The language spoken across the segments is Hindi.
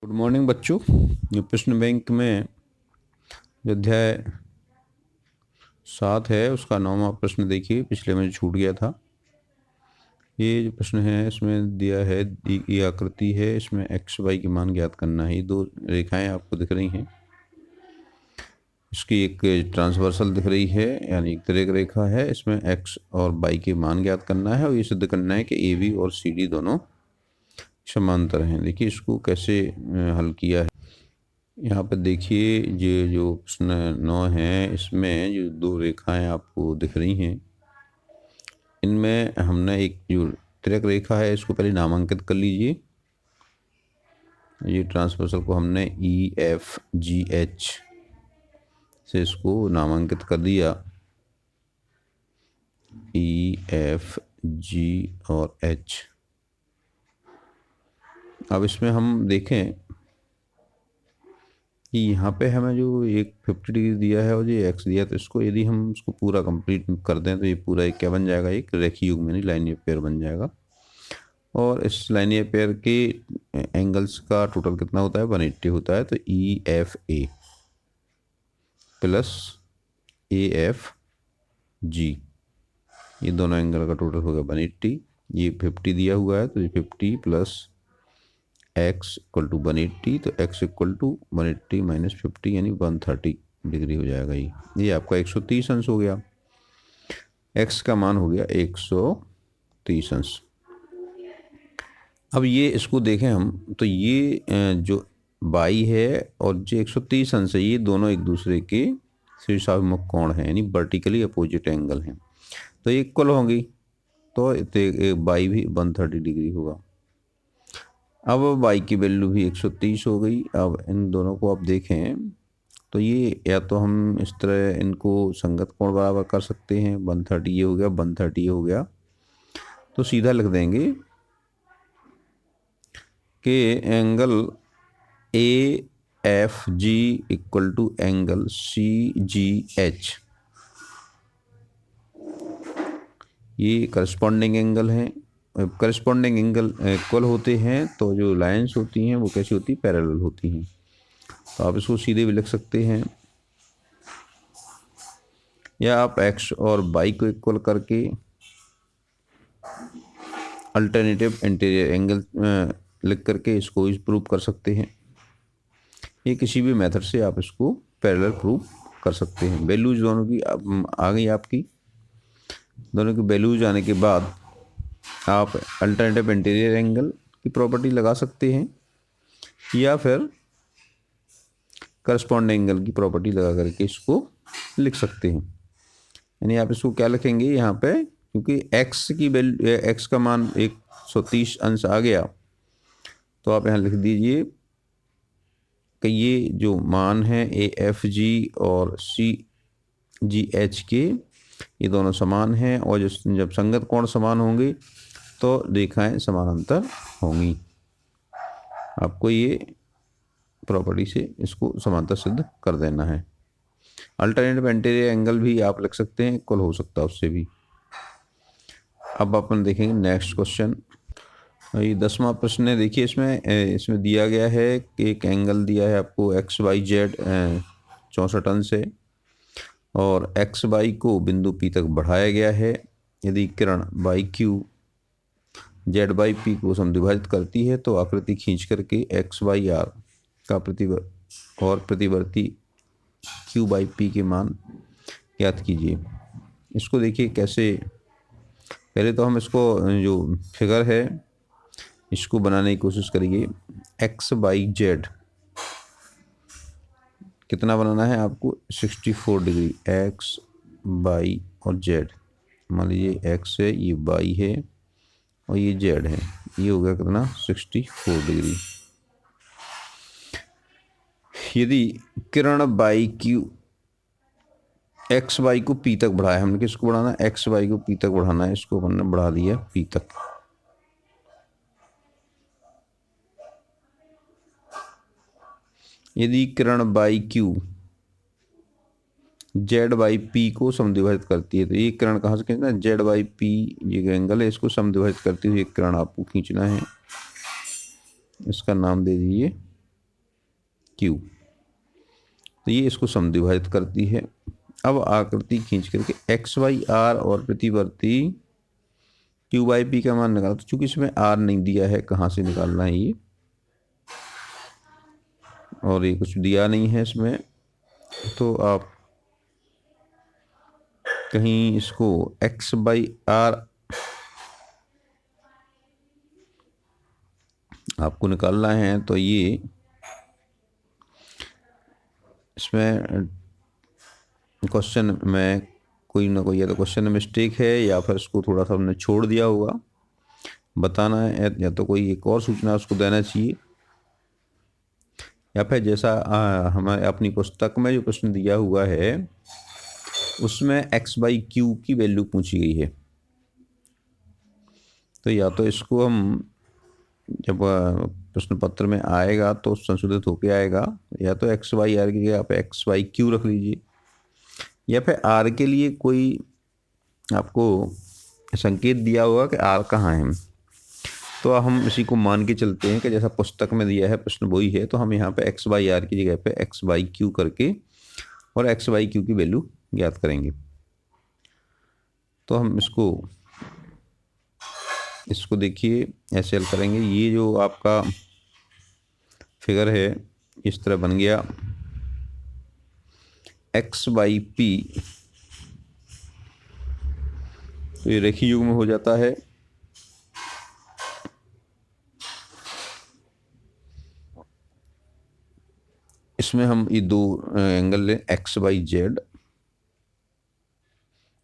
गुड मॉर्निंग बच्चों। ये प्रश्न बैंक में जो अध्याय 7 है उसका 9वां प्रश्न देखिए, पिछले में छूट गया था। ये जो प्रश्न है इसमें दिया है, ये आकृति है, इसमें एक्स वाई की मान ज्ञात करना है। ये दो रेखाएं आपको दिख रही हैं, इसकी एक ट्रांसवर्सल दिख रही है यानी एक तिर्यक रेखा है, इसमें एक्स और वाई के मान ज्ञात करना है और ये सिद्ध करना है कि ए बी और सी डी दोनों समांतर हैं। देखिए इसको कैसे हल किया है। यहाँ पर देखिए ये जो प्रश्न 9 है इसमें जो दो रेखाएं आपको दिख रही हैं, इनमें हमने एक जो तिर्यक रेखा है इसको पहले नामांकित कर लीजिए। ये ट्रांसवर्सल को हमने ई एफ जी एच से इसको नामांकित कर दिया, ई एफ जी और एच। अब इसमें हम देखें कि यहाँ पे हमें जो एक 50 डिग्री दिया है और ये एक्स दिया, तो इसको यदि हम इसको पूरा कंप्लीट कर दें तो ये पूरा एक क्या बन जाएगा, एक रेखीय युग्म यानी लाइनियर पेयर बन जाएगा। और इस लाइनियर पेयर के एंगल्स का टोटल कितना होता है, 180 होता है। तो E F A plus A F जी, ये दोनों एंगल का टोटल होगा 180। ये 50 दिया हुआ है तो ये 50 प्लस x इक्वल टू 180, तो x इक्वल टू 180 माइनस 50 यानी 130 डिग्री हो जाएगा। ये आपका 130 अंश हो गया, x का मान हो गया 130 अंश। अब ये इसको देखें हम तो ये जो y है और जो 130 अंश है, ये दोनों एक दूसरे के शीर्षाभिमुख कोण हैं यानी वर्टिकली अपोजिट एंगल हैं, तो ये इक्वल होंगी, तो y भी 130 डिग्री होगा। अब y की वैल्यू भी 130 हो गई। अब इन दोनों को आप देखें तो ये या तो हम इस तरह इनको संगत कोण बराबर कर सकते हैं, 130 ये हो गया, 130 ये हो गया, तो सीधा लिख देंगे कि angle A F G equal to angle C G H, ये करस्पॉन्डिंग एंगल हैं। करस्पॉन्डिंग एंगल इक्वल होते हैं तो जो लाइंस होती हैं वो कैसी होती, पैरेलल होती हैं। तो आप इसको सीधे भी लिख सकते हैं, या आप x और y को इक्वल करके अल्टरनेटिव इंटीरियर एंगल लिख करके इसको भी प्रूव कर सकते हैं। ये किसी भी मेथड से आप इसको पैरेलल प्रूव कर सकते हैं। वैल्यूज दोनों की आ गई आपकी, दोनों की वैल्यूज आने के बाद आप अल्टरनेटिव इंटीरियर एंगल की प्रॉपर्टी लगा सकते हैं या फिर करस्पॉन्डिंग एंगल की प्रॉपर्टी लगा करके इसको लिख सकते हैं। यानी आप इसको क्या लिखेंगे यहाँ पे, क्योंकि x की वैल्यू, x का मान 130 अंश आ गया, तो आप यहाँ लिख दीजिए कि ये जो मान है ए एफ जी और सी जी एच के, ये दोनों समान हैं, और जब संगत कोण समान होंगे तो रेखाएं समानांतर होंगी। आपको ये प्रॉपर्टी से इसको समांतर सिद्ध कर देना है। अल्टरनेटिव इंटीरियर एंगल भी आप लिख सकते हैं, इक्वल हो सकता है उससे भी। अब अपन देखेंगे नेक्स्ट क्वेश्चन, ये 10वां प्रश्न है। देखिए इसमें दिया गया है कि एक एंगल दिया है आपको एक्स वाई जेड 64 अंश है और एक्स वाई को बिंदु P तक बढ़ाया गया है। यदि किरण Y Q Z Y P को समद्विभाजित करती है तो आकृति खींच करके एक्स वाई आर का प्रतिवर्ती क्यू बाई पी के मान ज्ञात कीजिए। इसको देखिए कैसे, पहले तो हम इसको जो फिगर है इसको बनाने की कोशिश करिए। एक्स बाई जेड कितना बनाना है आपको, 64 डिग्री, एक्स बाई और जेड। मान लीजिए एक्स है, ये बाई है और ये जेड है, ये हो गया कितना, 64 डिग्री। यदि किरण बाई क्यू एक्स वाई को पी तक बढ़ाया, हमने किसको बढ़ाना है, एक्स वाई को पी तक बढ़ाना है, इसको हमने बढ़ा दिया पी तक। यदि किरण Y Q Z Y P को समद्विभाजित करती है, तो ये किरण कहाँ से खींचना है, जेड बाई पी ये एंगल है, इसको समद्विभाजित करती हुई एक किरण आपको खींचना है। इसका नाम दे दीजिए क्यू। तो ये इसको समद्विभाजित करती है। अब आकृति खींच करके एक्स बाई आर और प्रतिवर्ती क्यू बाई पी का मान निकाला। तो चूंकि इसमें आर नहीं दिया है, कहाँ से निकालना है ये, और ये कुछ दिया नहीं है इसमें, तो आप कहीं इसको एक्स बाई आर आपको निकालना है। तो ये इसमें क्वेश्चन में कोई ना कोई या तो क्वेश्चन में मिस्टेक है या फिर इसको थोड़ा सा हमने छोड़ दिया होगा, बताना है, या तो कोई एक और सूचना उसको देना चाहिए, या फिर जैसा हमारे अपनी पुस्तक में जो प्रश्न दिया हुआ है उसमें एक्स बाई क्यू की वैल्यू पूछी गई है। तो या तो इसको हम जब प्रश्न पत्र में आएगा तो संशोधित होके आएगा, या तो एक्स बाई आर की जगह आप एक्स बाई क्यू रख लीजिए, या फिर आर के लिए कोई आपको संकेत दिया होगा कि आर कहाँ है। तो हम इसी को मान के चलते हैं कि जैसा पुस्तक में दिया है प्रश्न वही है, तो हम यहाँ पे एक्स बाई आर की जगह पे एक्स बाई क्यू करके और एक्स बाई क्यू की वैल्यू ज्ञात करेंगे। तो हम इसको देखिए ऐसे हल करेंगे। ये जो आपका फिगर है इस तरह बन गया, एक्स बाई पी, तो ये रेखीय युग्म हो जाता है। इसमें हम ये दो एंगल लें, एक्स बाई जेड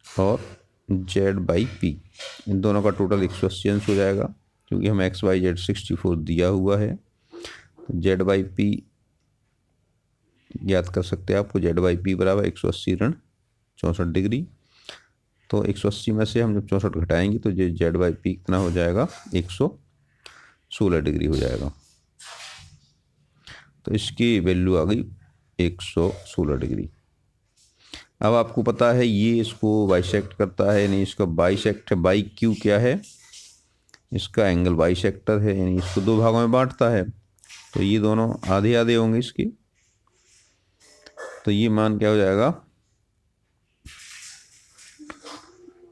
और जेड बाई पी, इन दोनों का टोटल 180 अंश हो जाएगा, क्योंकि हमें एक्स बाई जेड 64 दिया हुआ है। तो जेड बाई पी ज्ञात कर सकते हैं आपको, जेड बाई पी बराबर 180 ऋण 64 डिग्री। तो 180 में से हम जब 64 घटाएंगे तो ये जेड बाई पी कितना हो जाएगा, 116 डिग्री हो जाएगा। तो इसकी वैल्यू आ गई 116 डिग्री। अब आपको पता है ये इसको बाइसेक्ट करता है, यानी इसका बाइसेक्ट है, बाई क्यू क्या है, इसका एंगल बाइसेक्टर है, यानी इसको दो भागों में बांटता है। तो ये दोनों आधे आधे होंगे इसके। तो ये मान क्या हो जाएगा,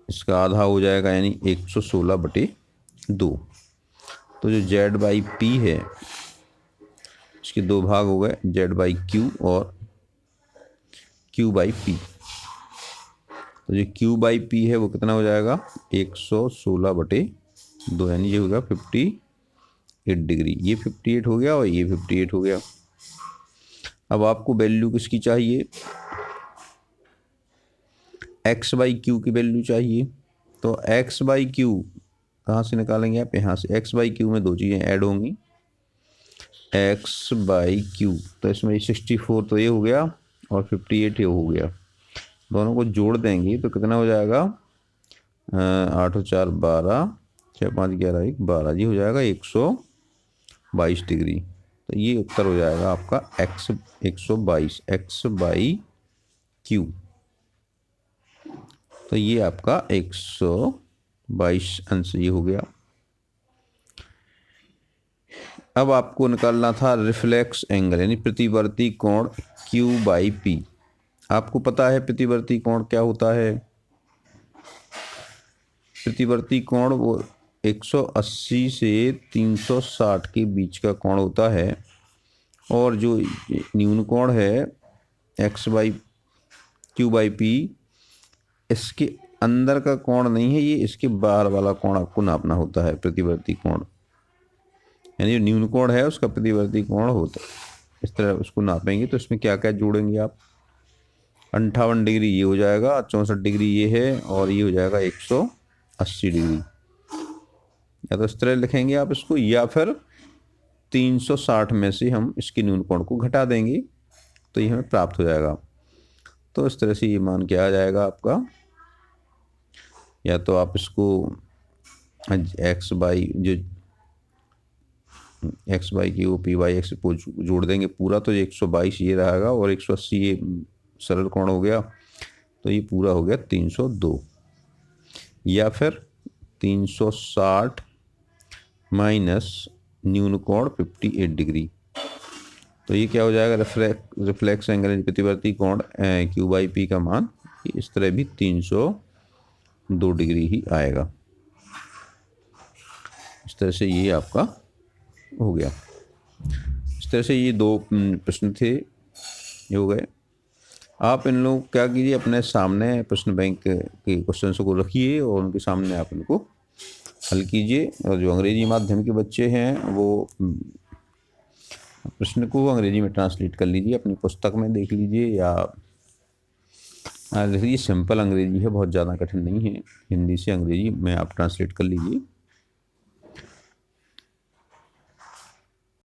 इसका आधा हो जाएगा, यानी 116/2। तो जो जेड बाई पी है इसके दो भाग हो गए, जेड बाई क्यू और क्यू बाई पी। तो जो क्यू बाई पी है वो कितना हो जाएगा, 116/2, यानी ये होगा 58 डिग्री। ये 58 हो गया और ये 58 हो गया। अब आपको वैल्यू किसकी चाहिए, एक्स बाई क्यू की वैल्यू चाहिए। तो एक्स बाई क्यू कहाँ से निकालेंगे आप, यहाँ से। एक्स बाई क्यू में दो चीज़ें ऐड होंगी, एक्स बाई क्यू, तो इसमें 64 तो ये हो गया और 58 ये हो गया, दोनों को जोड़ देंगे तो कितना हो जाएगा, 8 और 4 12, 6 5 11 1 12, जी हो जाएगा 122 डिग्री। तो ये उत्तर हो जाएगा आपका एक्स 122, एक्स बाई क्यू। तो ये आपका 122 अंश ये हो गया। अब आपको निकालना था रिफ्लेक्स एंगल, यानी प्रतिवर्ती कोण क्यू बाई पी। आपको पता है प्रतिवर्ती कोण क्या होता है, प्रतिवर्ती कोण वो 180 से 360 के बीच का कोण होता है, और जो न्यून कोण है x by Q by P, इसके अंदर का कोण नहीं है, ये इसके बाहर वाला कोण आपको नापना होता है प्रतिवर्ती कोण, यानी जो न्यून कोण है उसका प्रतिवर्ती कोण होता है। इस तरह उसको नापेंगे तो इसमें क्या क्या जोड़ेंगे आप, 58 डिग्री ये हो जाएगा, 64 डिग्री ये है, और ये हो जाएगा 180 डिग्री। या तो इस तरह लिखेंगे आप इसको, या फिर 360 में से हम इसके न्यून कोण को घटा देंगे तो ये हमें प्राप्त हो जाएगा। तो इस तरह से ये मान क्या आ जाएगा आपका, या तो आप इसको एक्स बाई जो एक्स बाई की वो पी बाई एक्स को जोड़ देंगे पूरा, तो ये 122 ये रहेगा और 180 ये सरल कोण हो गया, तो ये पूरा हो गया 302। या फिर 360 माइनस न्यून कोण 58 डिग्री, तो ये क्या हो जाएगा, रिफ्लेक्स एंगल प्रतिवर्ती कोण क्यू बाई पी का मान इस तरह भी 302 डिग्री ही आएगा। इस तरह से ये आपका हो गया। इस तरह से ये दो प्रश्न थे, ये हो गए। आप इन लोग क्या कीजिए, अपने सामने प्रश्न बैंक के क्वेश्चन को रखिए और उनके सामने आप इनको हल कीजिए। और जो अंग्रेजी माध्यम के बच्चे हैं वो प्रश्न को अंग्रेजी में ट्रांसलेट कर लीजिए, अपनी पुस्तक में देख लीजिए या लिख लीजिए। सिंपल अंग्रेजी है, बहुत ज़्यादा कठिन नहीं है। हिंदी से अंग्रेजी में आप ट्रांसलेट कर लीजिए।